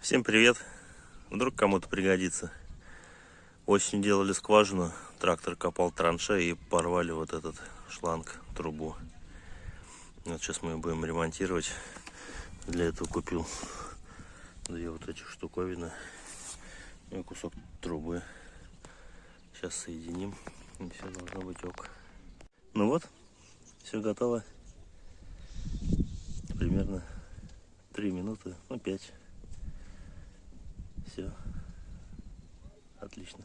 Всем привет! Вдруг кому-то пригодится. Осенью делали скважину, трактор копал траншеи и порвали вот этот шланг, трубу. Вот сейчас мы ее будем ремонтировать. Для этого купил две вот эти штуковины и кусок трубы. Сейчас соединим, и все должно быть ок. Ну вот, все готово. Примерно 3 минуты, 5. Все. Отлично.